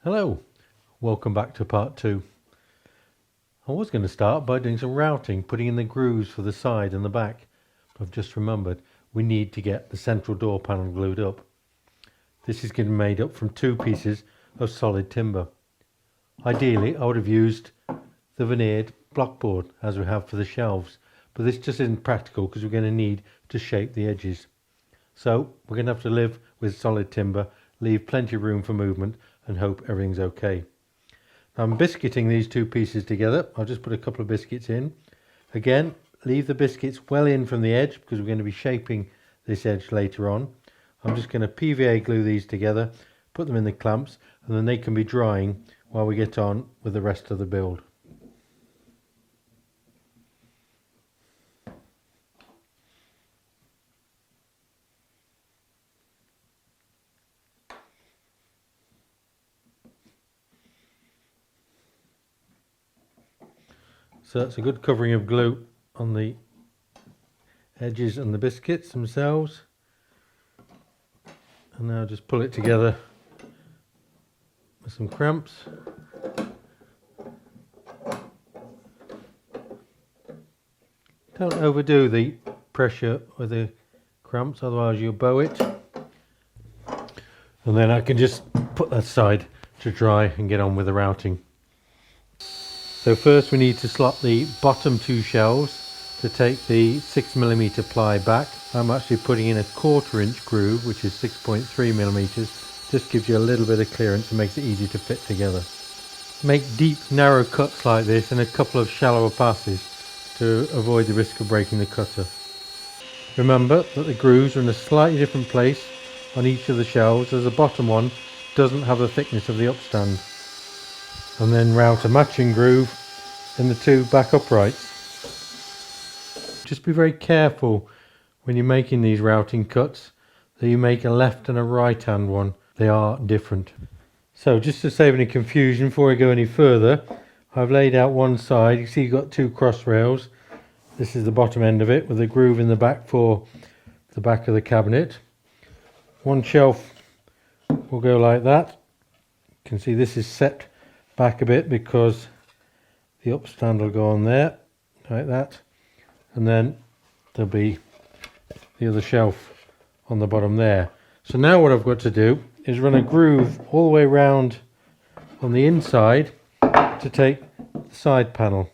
Hello, welcome back to part 2. I was going to start by doing some routing, putting in the grooves for the side and the back. I've just remembered we need to get the central door panel glued up. This is getting made up from 2 pieces of solid timber. Ideally I would have used the veneered blockboard as we have for the shelves, but this just isn't practical because we're going to need to shape the edges. So we're going to have to live with solid timber, leave plenty of room for movement and hope everything's okay. Now I'm biscuiting these 2 pieces together. I'll just put a couple of biscuits in. Again, leave the biscuits well in from the edge because we're going to be shaping this edge later on. I'm just going to PVA glue these together, put them in the clamps, and then they can be drying while we get on with the rest of the build. So that's a good covering of glue on the edges and the biscuits themselves. And now just pull it together with some cramps. Don't overdo the pressure with the cramps, otherwise you'll bow it. And then I can just put that aside to dry and get on with the routing. So first we need to slot the bottom 2 shelves to take the 6mm ply back. I'm actually putting in a 1/4 inch groove, which is 6.3mm. Just gives you a little bit of clearance and makes it easy to fit together. Make deep narrow cuts like this and a couple of shallower passes to avoid the risk of breaking the cutter. Remember that the grooves are in a slightly different place on each of the shelves, as the bottom one doesn't have the thickness of the upstand. And then route a matching groove in the 2 back uprights. Just be very careful when you're making these routing cuts that you make a left and a right hand one. They are different. So just to save any confusion before we go any further, I've laid out one side. You see you've got 2 cross rails. This is the bottom end of it with a groove in the back for the back of the cabinet. One shelf will go like that. You can see this is set back a bit because the upstand will go on there like that, and then there'll be the other shelf on the bottom there. So now what I've got to do is run a groove all the way around on the inside to take the side panel.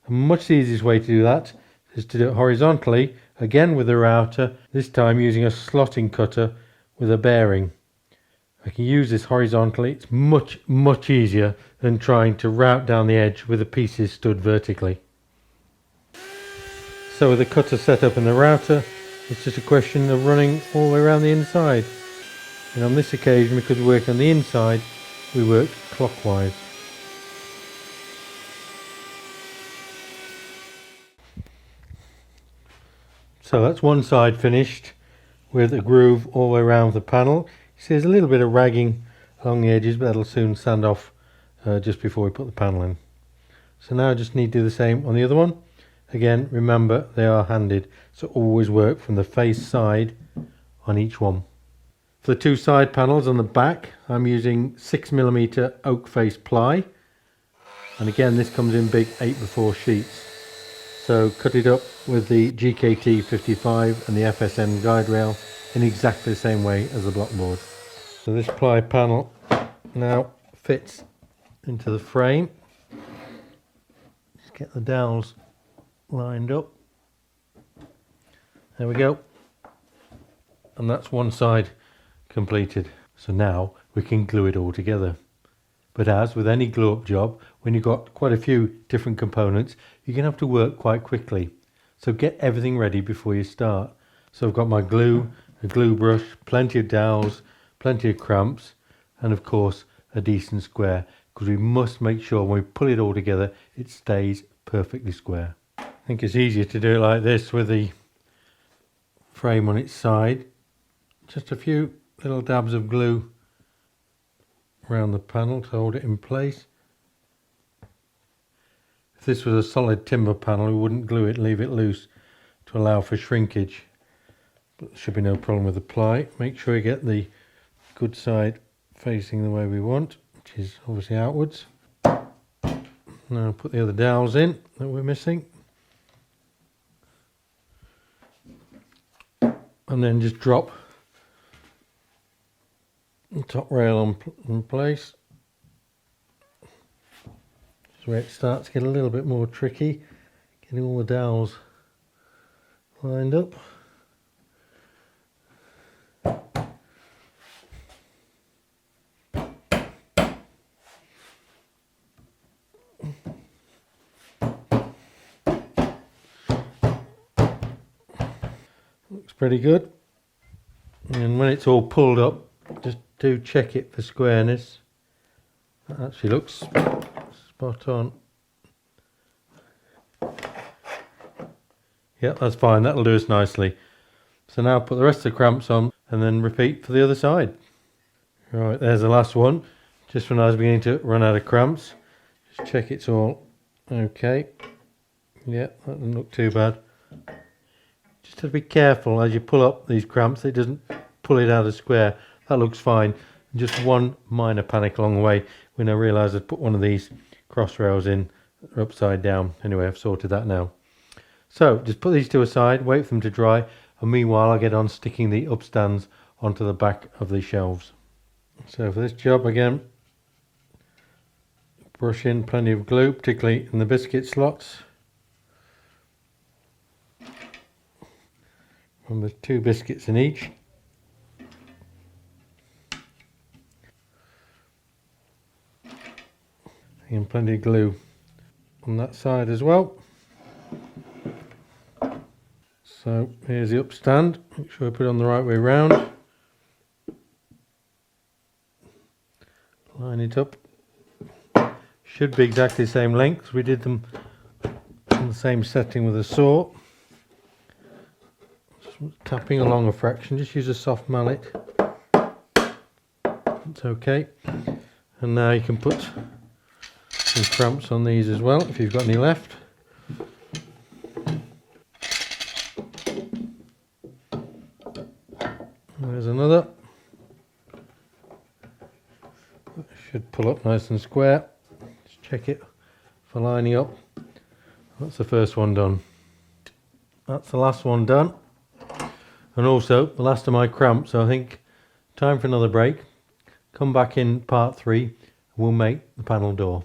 A much easiest way to do that is to do it horizontally, again with a router, this time using a slotting cutter with a bearing. I can use this horizontally. It's much easier than trying to route down the edge with the pieces stood vertically. So with the cutter set up in the router, it's just a question of running all the way around the inside. And on this occasion, because we work on the inside, we work clockwise. So that's one side finished with a groove all the way around the panel. You see there's a little bit of ragging along the edges, but that'll soon sand off just before we put the panel in. So now I just need to do the same on the other one. Again, remember they are handed, so always work from the face side on each one. For the 2 side panels on the back, I'm using 6mm oak face ply, and again this comes in big 8x4 sheets. So cut it up with the GKT 55 and the FSN guide rail in exactly the same way as the blockboard. So this ply panel now fits into the frame. Just get the dowels lined up. There we go. And that's one side completed. So now we can glue it all together. But as with any glue up job, when you've got quite a few different components, you're going to have to work quite quickly. So get everything ready before you start. So I've got my glue, a glue brush, plenty of dowels, plenty of cramps, and of course a decent square, because we must make sure when we pull it all together it stays perfectly square. I think it's easier to do it like this with the frame on its side. Just a few little dabs of glue around the panel to hold it in place. If this was a solid timber panel, we wouldn't glue it, leave it loose to allow for shrinkage. But there should be no problem with the ply. Make sure you get the good side facing the way we want, which which is obviously outwards. Now put the other dowels in that we're missing. And then just drop the top rail in place. That's where it starts to get a little bit more tricky, getting all the dowels lined up. Looks pretty good. And when it's all pulled up, just do check it for squareness. That actually looks spot on. Yeah, that's fine, that'll do us nicely. So now put the rest of the cramps on and then repeat for the other side. Right, there's the last one. Just when I was beginning to run out of cramps, just check it's all okay. Yeah, that doesn't look too bad. Just have to be careful as you pull up these cramps, it doesn't pull it out of square. That looks fine. Just one minor panic along the way when I realised I'd put one of these cross rails in upside down. Anyway, I've sorted that now. So just put these two aside, wait for them to dry, and meanwhile I'll get on sticking the upstands onto the back of the shelves. So for this job again, brush in plenty of glue, particularly in the biscuit slots. And there's 2 biscuits in each. And plenty of glue on that side as well. So here's the upstand. Make sure I put it on the right way round. Line it up. Should be exactly the same length. We did them in the same setting with a saw. Just tapping along a fraction. Just use a soft mallet. It's okay. And now you can put some cramps on these as well if you've got any left. There's another. That should pull up nice and square. Just check it for lining up. That's the first one done. That's the last one done. And also the last of my cramps. So I think time for another break. Come back in part 3 and we'll make the panel door.